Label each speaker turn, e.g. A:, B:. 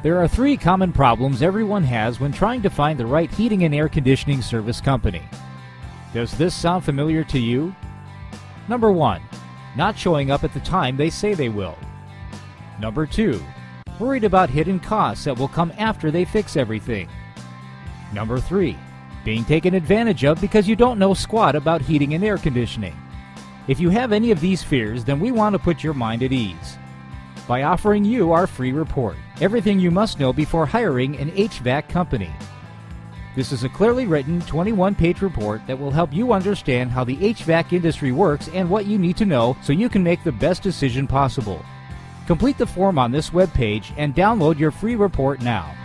A: There are 3 common problems everyone has when trying to find the right heating and air conditioning service company. Does this sound familiar to you? Number 1. Not showing up at the time they say they will. Number 2. Worried about hidden costs that will come after they fix everything. Number 3. Being taken advantage of because you don't know squat about heating and air conditioning. If you have any of these fears, then we want to put your mind at ease by offering you our free report, Everything You Must Know Before Hiring an HVAC Company. This is a clearly written 21-page report that will help you understand how the HVAC industry works and what you need to know so you can make the best decision possible. Complete the form on this webpage and download your free report now.